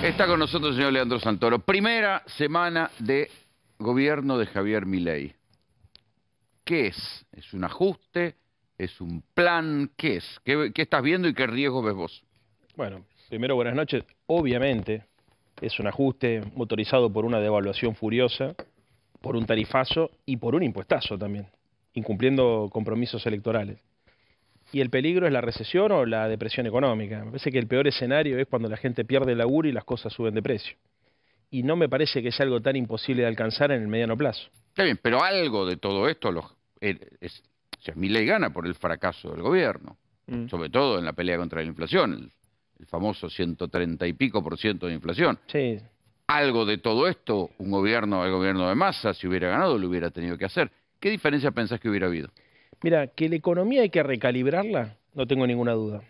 Está con nosotros el señor Leandro Santoro. Primera semana de gobierno de Javier Milei. ¿Qué es? ¿Es un ajuste? ¿Es un plan? ¿Qué es? ¿Qué estás viendo y qué riesgo ves vos? Bueno, primero buenas noches. Obviamente es un ajuste motorizado por una devaluación furiosa, por un tarifazo y por un impuestazo también, incumpliendo compromisos electorales. Y el peligro es la recesión o la depresión económica. Me parece que el peor escenario es cuando la gente pierde el laburo y las cosas suben de precio. Y no me parece que sea algo tan imposible de alcanzar en el mediano plazo. Está bien, pero algo de todo esto, o sea, Milei gana por el fracaso del gobierno, sobre todo en la pelea contra la inflación, el famoso 130 y pico % de inflación. Sí. Algo de todo esto, el gobierno de Massa, si hubiera ganado, lo hubiera tenido que hacer. ¿Qué diferencia pensás que hubiera habido? Mira, que la economía hay que recalibrarla, no tengo ninguna duda.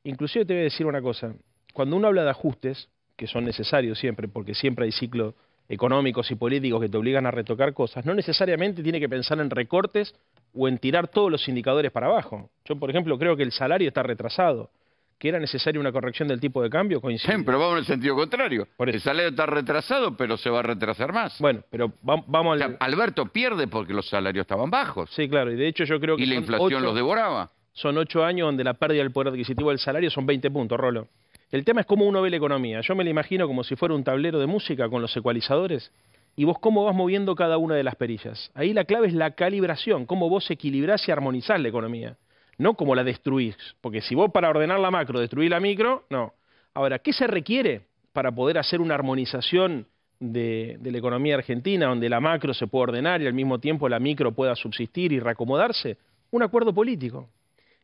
Inclusive te voy a decir una cosa, cuando uno habla de ajustes, que son necesarios siempre, porque siempre hay ciclos económicos y políticos que te obligan a retocar cosas, no necesariamente tiene que pensar en recortes o en tirar todos los indicadores para abajo. Yo, por ejemplo, creo que el salario está retrasado, que era necesaria una corrección del tipo de cambio, coincide. Sí, pero vamos en el sentido contrario. Por eso. El salario está retrasado, pero se va a retrasar más. Bueno, pero vamos al... O sea, Alberto pierde porque los salarios estaban bajos. Sí, claro, y de hecho yo creo que... Y la inflación los devoraba. Son 8 años donde la pérdida del poder adquisitivo del salario son 20 puntos, Rolo. El tema es cómo uno ve la economía. Yo me la imagino como si fuera un tablero de música con los ecualizadores y vos cómo vas moviendo cada una de las perillas. Ahí la clave es la calibración, cómo vos equilibrás y armonizás la economía, no como la destruís. Porque si vos para ordenar la macro destruís la micro, no. Ahora, ¿qué se requiere para poder hacer una armonización de la economía argentina, donde la macro se pueda ordenar y al mismo tiempo la micro pueda subsistir y reacomodarse? Un acuerdo político.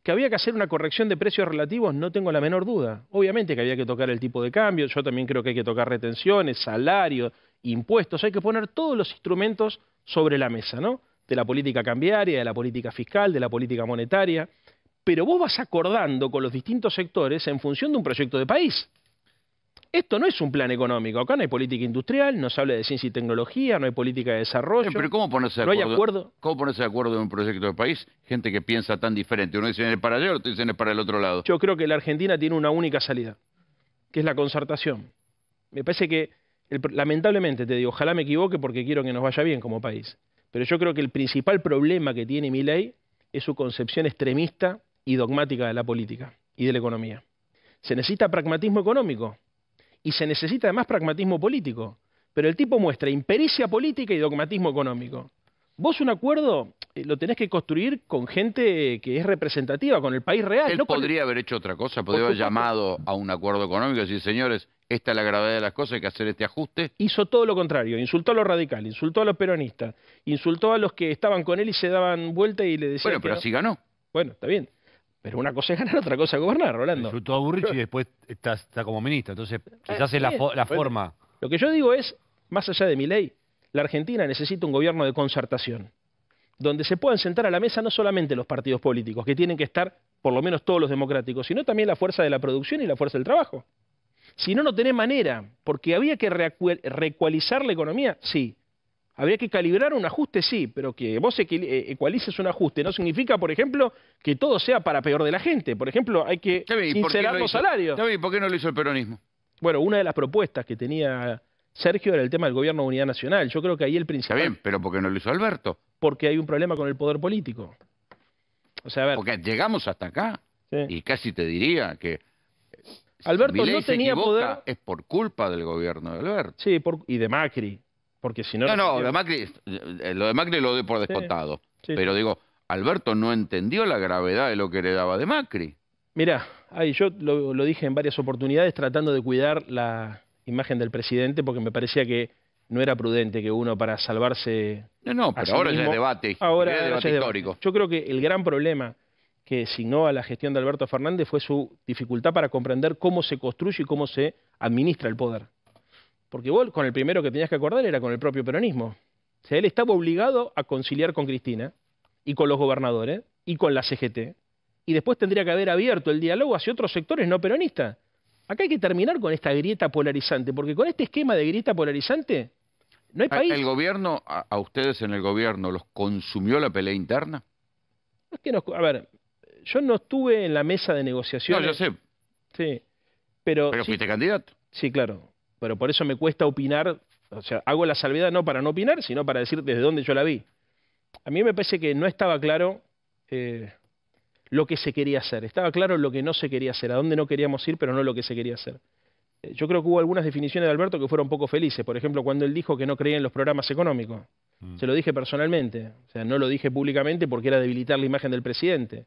¿Que había que hacer una corrección de precios relativos? No tengo la menor duda. Obviamente que había que tocar el tipo de cambio, yo también creo que hay que tocar retenciones, salarios, impuestos, hay que poner todos los instrumentos sobre la mesa, ¿no? De la política cambiaria, de la política fiscal, de la política monetaria, pero vos vas acordando con los distintos sectores en función de un proyecto de país. Esto no es un plan económico, acá no hay política industrial, no se habla de ciencia y tecnología, no hay política de desarrollo. Pero ¿cómo ponerse de no acuerdo? Hay acuerdo? ¿Cómo ponerse de acuerdo en un proyecto de país? Gente que piensa tan diferente. Uno dice es para allá, otro dice es para el otro lado. Yo creo que la Argentina tiene una única salida, que es la concertación. Me parece que, lamentablemente te digo, ojalá me equivoque porque quiero que nos vaya bien como país, pero yo creo que el principal problema que tiene Milei es su concepción extremista y dogmática de la política y de la economía. Se necesita pragmatismo económico y se necesita además pragmatismo político, pero el tipo muestra impericia política y dogmatismo económico. Vos un acuerdo lo tenés que construir con gente que es representativa, con el país real. Él no podría haber hecho otra cosa, podría haber llamado a un acuerdo económico y decir, señores, esta es la gravedad de las cosas, hay que hacer este ajuste. Hizo todo lo contrario, insultó a los radicales, insultó a los peronistas, insultó a los que estaban con él y se daban vuelta y le decían... Bueno, pero así ganó. Bueno, está bien. Pero una cosa es ganar, otra cosa es gobernar, Rolando. Insultó a Burrich y después está como ministro. Entonces, quizás es la forma. Lo que yo digo es, más allá de Milei, la Argentina necesita un gobierno de concertación, donde se puedan sentar a la mesa no solamente los partidos políticos, que tienen que estar, por lo menos todos los democráticos, sino también la fuerza de la producción y la fuerza del trabajo. Si no, no tenés manera, porque había que reecualizar la economía, sí. Habría que calibrar un ajuste, sí, pero que vos ecualices un ajuste no significa, por ejemplo, que todo sea para peor de la gente. Por ejemplo, hay que sincerar los salarios. ¿Y por qué no lo hizo el peronismo? Bueno, una de las propuestas que tenía Sergio era el tema del gobierno de unidad nacional. Yo creo que ahí el principal... Está bien, pero ¿por qué no lo hizo Alberto? Porque hay un problema con el poder político. O sea, a ver... Porque llegamos hasta acá, sí. Y casi te diría que... Alberto no tenía poder... Es por culpa del gobierno de Alberto. Sí, y de Macri. Porque si no... No, lo de Macri lo doy por descontado. Sí, pero digo, Alberto no entendió la gravedad de lo que heredaba de Macri. Mirá, yo lo dije en varias oportunidades tratando de cuidar la imagen del presidente porque me parecía que no era prudente que uno para salvarse... No, pero ahora ya es debate. Ahora es debate histórico. Yo creo que el gran problema que signó a la gestión de Alberto Fernández fue su dificultad para comprender cómo se construye y cómo se administra el poder. Porque vos con el primero que tenías que acordar era con el propio peronismo. O sea, él estaba obligado a conciliar con Cristina y con los gobernadores y con la CGT. Y después tendría que haber abierto el diálogo hacia otros sectores no peronistas. Acá hay que terminar con esta grieta polarizante, porque con este esquema de grieta polarizante no hay país. ¿El gobierno, a ustedes en el gobierno, los consumió la pelea interna? Es que a ver, yo no estuve en la mesa de negociaciones. No, yo sé. Sí. Pero sí, fuiste candidato. Sí, claro. pero por eso me cuesta opinar, o sea, hago la salvedad no para no opinar, sino para decir desde dónde yo la vi. A mí me parece que no estaba claro lo que se quería hacer, estaba claro lo que no se quería hacer, a dónde no queríamos ir, pero no lo que se quería hacer. Yo creo que hubo algunas definiciones de Alberto que fueron poco felices, por ejemplo, cuando él dijo que no creía en los programas económicos. Se lo dije personalmente, o sea, no lo dije públicamente porque era debilitar la imagen del presidente.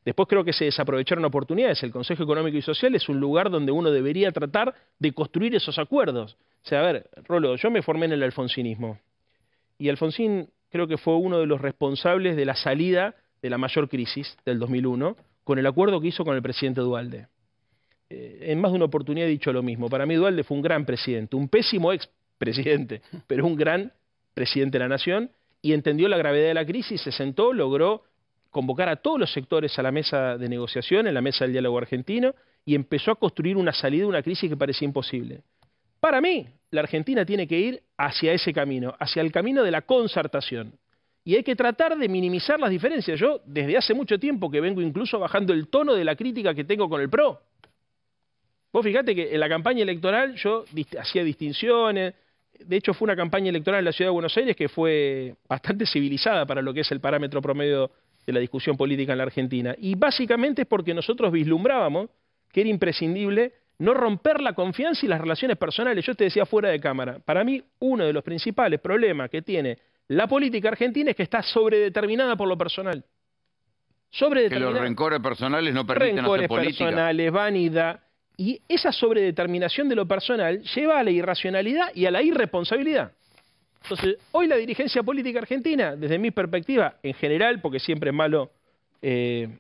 Después creo que se desaprovecharon oportunidades. El Consejo Económico y Social es un lugar donde uno debería tratar de construir esos acuerdos. O sea, a ver, Rolo, yo me formé en el alfonsinismo. Y Alfonsín creo que fue uno de los responsables de la salida de la mayor crisis del 2001, con el acuerdo que hizo con el presidente Duhalde. En más de una oportunidad he dicho lo mismo. Para mí Duhalde fue un gran presidente, un pésimo expresidente, pero un gran presidente de la nación, y entendió la gravedad de la crisis, se sentó, logró convocar a todos los sectores a la mesa de negociación, en la mesa del diálogo argentino, y empezó a construir una salida de una crisis que parecía imposible. Para mí, la Argentina tiene que ir hacia ese camino, hacia el camino de la concertación. Y hay que tratar de minimizar las diferencias. Yo, desde hace mucho tiempo que vengo incluso bajando el tono de la crítica que tengo con el PRO. Vos fíjate que en la campaña electoral yo hacía distinciones. De hecho, fue una campaña electoral en la Ciudad de Buenos Aires que fue bastante civilizada para lo que es el parámetro promedio de la discusión política en la Argentina. Y básicamente es porque nosotros vislumbrábamos que era imprescindible no romper la confianza y las relaciones personales. Yo te decía fuera de cámara, para mí uno de los principales problemas que tiene la política argentina es que está sobredeterminada por lo personal. Que los rencores personales no permiten hacer política. Rencores personales, vanidad. Y esa sobredeterminación de lo personal lleva a la irracionalidad y a la irresponsabilidad. Entonces, hoy la dirigencia política argentina, desde mi perspectiva, en general, porque siempre es malo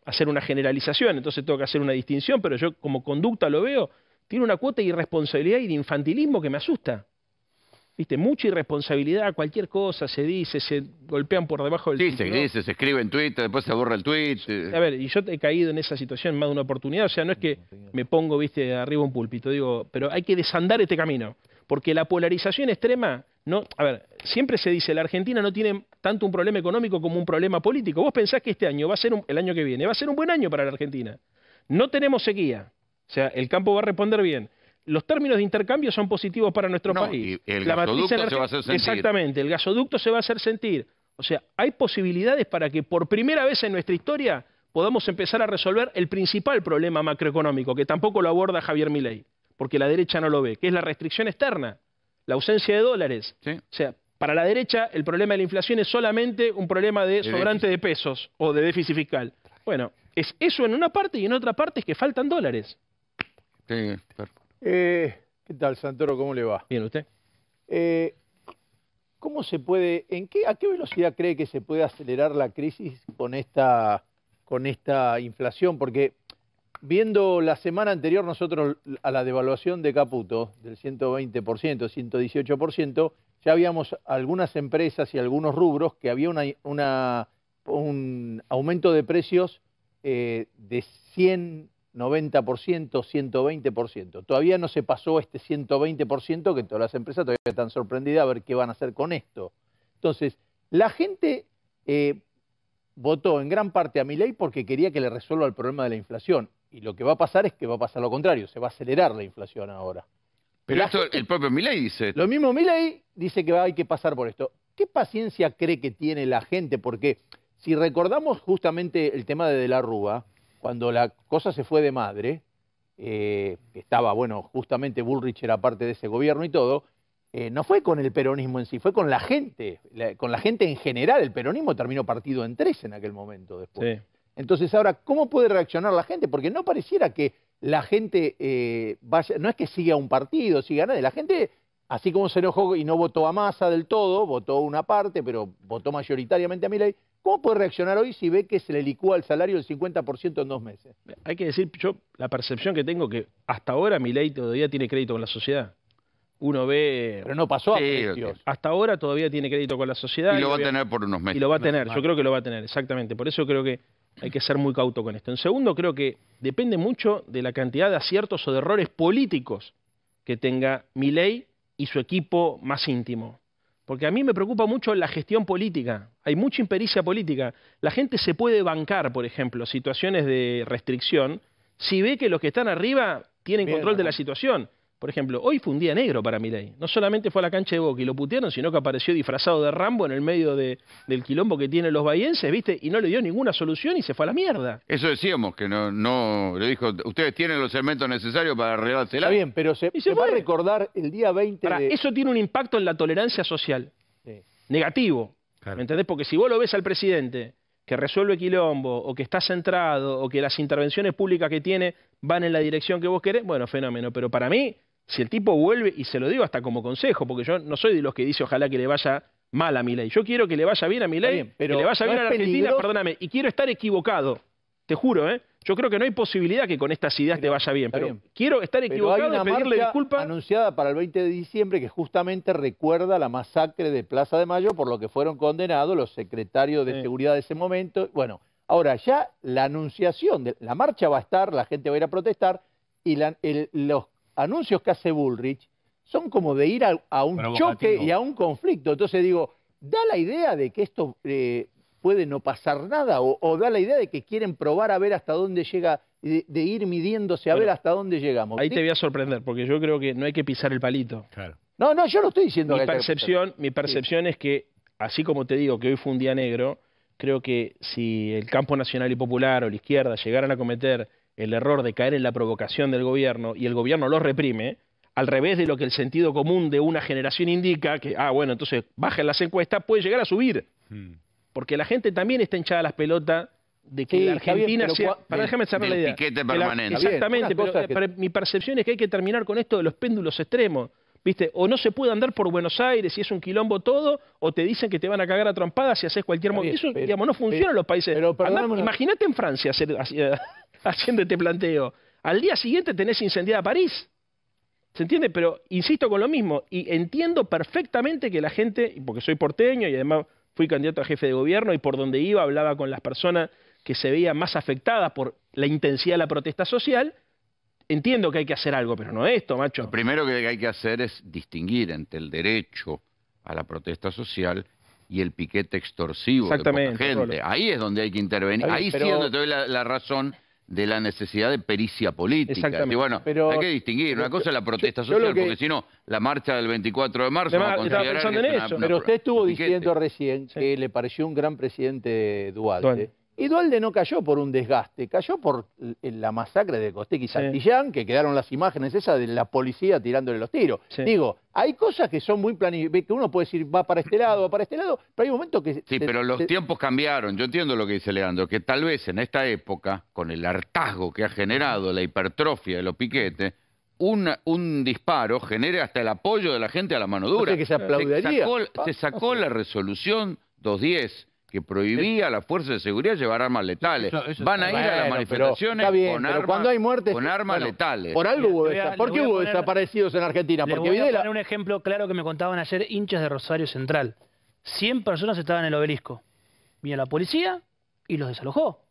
hacer una generalización, entonces tengo que hacer una distinción, pero yo como conducta lo veo, tiene una cuota de irresponsabilidad y de infantilismo que me asusta. ¿Viste? Mucha irresponsabilidad, cualquier cosa se dice, se golpean por debajo del cinturón. Sí, se escribe en Twitter, después se borra el tweet. A ver, y yo he caído en esa situación más de una oportunidad, o sea, no es que me pongo, viste, arriba un púlpito, digo, pero hay que desandar este camino, porque la polarización extrema, no, a ver, siempre se dice, la Argentina no tiene tanto un problema económico como un problema político. Vos pensás que este año va a ser, el año que viene, va a ser un buen año para la Argentina. No tenemos sequía, o sea, el campo va a responder bien. Los términos de intercambio son positivos para nuestro país. Y el gasoducto se va a hacer sentir. Exactamente, el gasoducto se va a hacer sentir. O sea, hay posibilidades para que por primera vez en nuestra historia podamos empezar a resolver el principal problema macroeconómico, que tampoco lo aborda Javier Milei, porque la derecha no lo ve, que es la restricción externa, la ausencia de dólares. ¿Sí? O sea, para la derecha el problema de la inflación es solamente un problema de sobrante de pesos o de déficit fiscal. Bueno, es eso en una parte y en otra parte es que faltan dólares. Sí, perfecto. ¿Qué tal, Santoro? ¿Cómo le va? Bien, ¿usted? ¿Cómo se puede, a qué velocidad cree que se puede acelerar la crisis con esta inflación? Porque viendo la semana anterior nosotros a la devaluación de Caputo del 120%, 118%, ya habíamos algunas empresas y algunos rubros que había un aumento de precios de 90%, 120%. Todavía no se pasó este 120%, que todas las empresas todavía están sorprendidas a ver qué van a hacer con esto. Entonces, la gente votó en gran parte a Milei porque quería que le resuelva el problema de la inflación. Y lo que va a pasar es que va a pasar lo contrario, se va a acelerar la inflación ahora. Pero esto el propio Milei dice. Lo mismo Milei dice que hay que pasar por esto. ¿Qué paciencia cree que tiene la gente? Porque si recordamos justamente el tema de la Rúa, cuando la cosa se fue de madre, estaba, bueno, justamente Bullrich era parte de ese gobierno y todo, no fue con el peronismo en sí, fue con la gente en general. El peronismo terminó partido en tres en aquel momento después. Sí. Entonces ahora, ¿cómo puede reaccionar la gente? Porque no pareciera que la gente vaya, no es que siga un partido, siga nadie, la gente, así como se enojó y no votó a Massa del todo, votó una parte, pero votó mayoritariamente a Milei. ¿Cómo puede reaccionar hoy si ve que se le licúa el salario del 50% en 2 meses? Hay que decir, yo la percepción que tengo que hasta ahora Milei todavía tiene crédito con la sociedad. Uno ve... Pero no pasó a precios. Okay. Hasta ahora todavía tiene crédito con la sociedad. Y lo va a tener por unos meses. Y lo va a tener, yo creo que lo va a tener, exactamente. Por eso creo que hay que ser muy cauto con esto. En segundo, creo que depende mucho de la cantidad de aciertos o de errores políticos que tenga Milei y su equipo más íntimo. Porque a mí me preocupa mucho la gestión política. Hay mucha impericia política. La gente se puede bancar, por ejemplo, situaciones de restricción si ve que los que están arriba tienen control de la situación. Por ejemplo, hoy fue un día negro para Milei. No solamente fue a la cancha de Boca y lo putearon, sino que apareció disfrazado de Rambo en el medio del quilombo que tienen los bahienses, ¿viste? Y no le dio ninguna solución y se fue a la mierda. Eso decíamos, que no, le dijo, ustedes tienen los elementos necesarios para arreglársela. Está bien, pero se va a recordar el día 20 Ahora, eso tiene un impacto en la tolerancia social. Sí. Negativo. Claro. ¿Me entendés? Porque si vos lo ves al presidente que resuelve quilombo, o que está centrado, o que las intervenciones públicas que tiene van en la dirección que vos querés, bueno, fenómeno. Pero para mí, si el tipo vuelve, y se lo digo hasta como consejo, porque yo no soy de los que dice ojalá que le vaya mal a Milei. Yo quiero que le vaya bien a Milei, que le vaya bien a la Argentina, perdóname, y quiero estar equivocado. Te juro, ¿eh? Yo creo que no hay posibilidad que con estas ideas te vaya bien, pero quiero estar equivocado y pedirle disculpas. Anunciada para el 20 de diciembre que justamente recuerda la masacre de Plaza de Mayo por lo que fueron condenados los secretarios de seguridad de ese momento. Bueno, ahora ya la anunciación, de la marcha va a estar, la gente va a ir a protestar y los anuncios que hace Bullrich son como de ir a un choque y a un conflicto. Entonces digo, da la idea de que esto puede no pasar nada o da la idea de que quieren probar a ver hasta dónde llega, de ir midiéndose a ver hasta dónde llegamos. Ahí te voy a sorprender, porque yo creo que no hay que pisar el palito. Claro. No, yo no estoy diciendo mi percepción es que, así como te digo que hoy fue un día negro, creo que si el campo nacional y popular o la izquierda llegaran a cometer el error de caer en la provocación del gobierno y el gobierno lo reprime, al revés de lo que el sentido común de una generación indica, que, bueno, entonces bajen las encuestas, puede llegar a subir. Porque la gente también está hinchada a las pelotas de que la Argentina sea... déjame cerrar la idea. Piquete permanente. Exactamente, pero mi percepción es que hay que terminar con esto de los péndulos extremos. ¿Viste? O no se puede andar por Buenos Aires si es un quilombo todo, o te dicen que te van a cagar a trompadas si haces cualquier... Eso, digamos, no funciona en los países. Imagínate en Francia haciendo este planteo. Al día siguiente tenés incendiada París. ¿Se entiende? Pero insisto con lo mismo, y entiendo perfectamente que la gente, porque soy porteño y además fui candidato a jefe de gobierno y por donde iba hablaba con las personas que se veían más afectadas por la intensidad de la protesta social. Entiendo que hay que hacer algo, pero no esto, macho. Lo primero que hay que hacer es distinguir entre el derecho a la protesta social y el piquete extorsivo de poca gente. Rolo. Ahí es donde hay que intervenir. Ahí sí es donde te doy la razón de la necesidad de pericia política. Exactamente. Y bueno, hay que distinguir. Una cosa es la protesta social, porque si no, la marcha del 24 de marzo va a considerar que es pero usted estuvo diciendo recién que le pareció un gran presidente Dualde. Y Dualde no cayó por un desgaste, cayó por la masacre de Costec y Santillán, que quedaron las imágenes esas de la policía tirándole los tiros. Digo, hay cosas que son muy planificadas, que uno puede decir va para este lado, va para este lado, pero hay momentos que... Sí, pero los tiempos cambiaron. Yo entiendo lo que dice Leandro, que tal vez en esta época, con el hartazgo que ha generado la hipertrofia de los piquetes, un disparo genere hasta el apoyo de la gente a la mano dura. Que se aplaudiría. Se sacó la resolución 210, que prohibía a las fuerzas de seguridad llevar armas letales. Eso van a ir a las manifestaciones con armas letales. Por algo hubo ¿Por qué hubo desaparecidos en Argentina? Porque voy a poner un ejemplo claro que me contaban ayer hinchas de Rosario Central. 100 personas estaban en el obelisco. Vino la policía y los desalojó.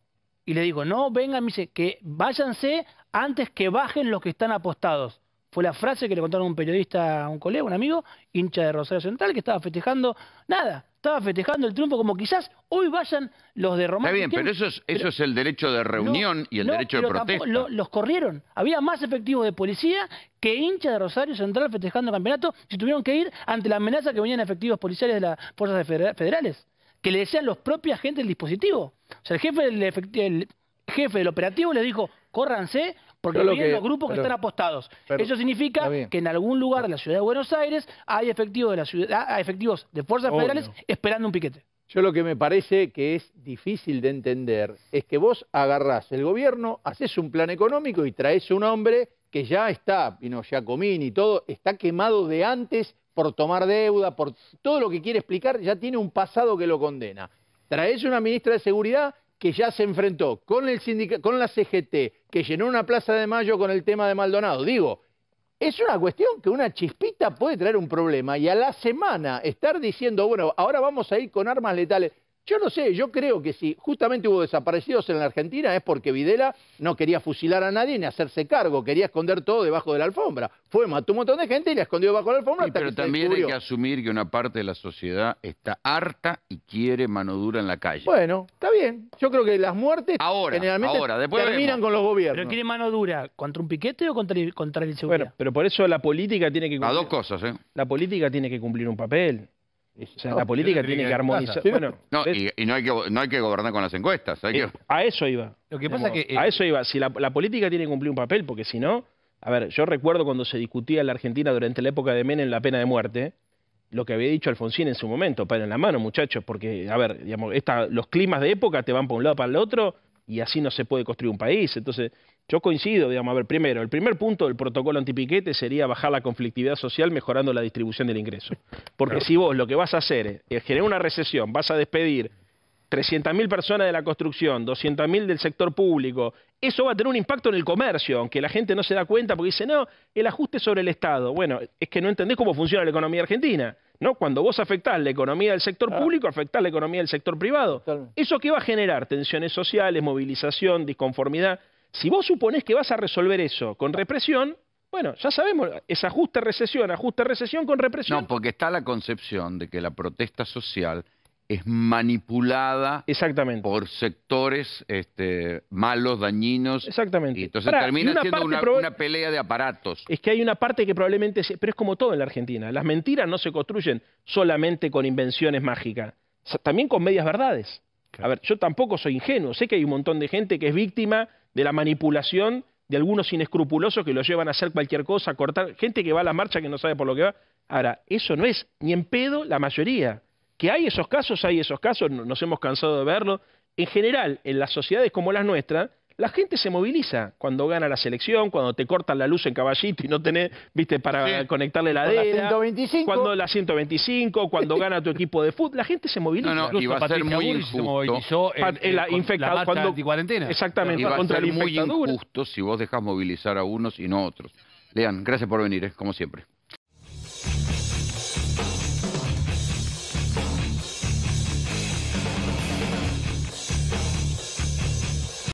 Y le dijo, no, vengan, me dice, que váyanse antes que bajen los que están apostados. Fue la frase que le contaron a un periodista, a un colega, un amigo, hincha de Rosario Central, que estaba festejando, estaba festejando el triunfo como quizás hoy vayan los de Román. Está bien, pero eso es el derecho de reunión y el derecho de protesta. Los corrieron. Había más efectivos de policía que hinchas de Rosario Central festejando el campeonato si tuvieron que ir ante la amenaza que venían efectivos policiales de las fuerzas federales, que le decían los propios agentes del dispositivo. O sea, el jefe del operativo les dijo, córranse, porque vienen los grupos que están apostados. Eso significa que en algún lugar de la ciudad de Buenos Aires hay efectivos de fuerzas federales esperando un piquete. Yo lo que me parece que es difícil de entender es que vos agarrás el gobierno, haces un plan económico y traes un hombre que ya está, vino Giacomini y todo, está quemado de antes por tomar deuda, por todo lo que quiere explicar, ya tiene un pasado que lo condena. Traes una ministra de Seguridad que ya se enfrentó con con la CGT, que llenó una Plaza de Mayo con el tema de Maldonado. Digo, es una cuestión que una chispita puede traer un problema y a la semana estar diciendo, bueno, ahora vamos a ir con armas letales. Yo no sé, yo creo que si justamente hubo desaparecidos en la Argentina es porque Videla no quería fusilar a nadie ni hacerse cargo, quería esconder todo debajo de la alfombra. Mató un montón de gente y la escondió debajo de la alfombra Sí, hasta pero que se también hay descubrió. que asumir que una parte de la sociedad está harta y quiere mano dura en la calle. Bueno, está bien. Yo creo que las muertes generalmente después terminan vemos. con los gobiernos. ¿Pero quiere mano dura contra un piquete o contra la inseguridad? Bueno, pero por eso la política tiene que Las cumplir, dos cosas, ¿eh? la política tiene que cumplir un papel. O sea, la política tiene que armonizar. Sí. Bueno, No, ¿ves? y no hay que gobernar con las encuestas. Hay que... A eso iba. Lo que pasa es que... A eso iba. Si la política tiene que cumplir un papel, porque si no... A ver, yo recuerdo cuando se discutía en la Argentina durante la época de Menem la pena de muerte, lo que había dicho Alfonsín en su momento, paren la mano, muchachos, porque, a ver, digamos, los climas de época te van para un lado para el otro y así no se puede construir un país. Entonces, yo coincido, digamos, a ver, primero, el primer punto del protocolo antipiquete sería bajar la conflictividad social mejorando la distribución del ingreso. Porque si vos lo que vas a hacer es generar una recesión, vas a despedir 300.000 personas de la construcción, 200.000 del sector público, eso va a tener un impacto en el comercio, aunque la gente no se da cuenta porque dice, no, el ajuste sobre el Estado. Bueno, es que no entendés cómo funciona la economía argentina, ¿no? Cuando vos afectás la economía del sector público, afectás la economía del sector privado. Totalmente. ¿Eso qué va a generar? Tensiones sociales, movilización, disconformidad. Si vos suponés que vas a resolver eso con represión, bueno, ya sabemos, es ajuste, recesión con represión. No, porque está la concepción de que la protesta social es manipulada Exactamente. por sectores malos, dañinos. Exactamente. Y entonces Pará, y termina una siendo parte una pelea de aparatos. Es que hay una parte que probablemente... Pero es como todo en la Argentina. Las mentiras no se construyen solamente con invenciones mágicas. También con medias verdades. A ver, yo tampoco soy ingenuo. Sé que hay un montón de gente que es víctima de la manipulación de algunos inescrupulosos que lo llevan a hacer cualquier cosa, a cortar... Gente que va a la marcha que no sabe por lo que va. Ahora, eso no es ni en pedo la mayoría. Que hay esos casos, nos hemos cansado de verlo. En general, en las sociedades como las nuestras, la gente se moviliza cuando gana la selección, cuando te cortan la luz en Caballito y no tenés, viste, para conectarle la Con la heladera. 125. Cuando la 125, cuando gana tu equipo de fútbol, la gente se moviliza. No, no, y va a ser Patricia muy Bullrich se injusto. movilizó En la con la marcha anticuarentena. Exactamente, Y va a contra ser la muy infectadura. injusto si vos dejás movilizar a unos y no a otros. Lean, gracias por venir, como siempre.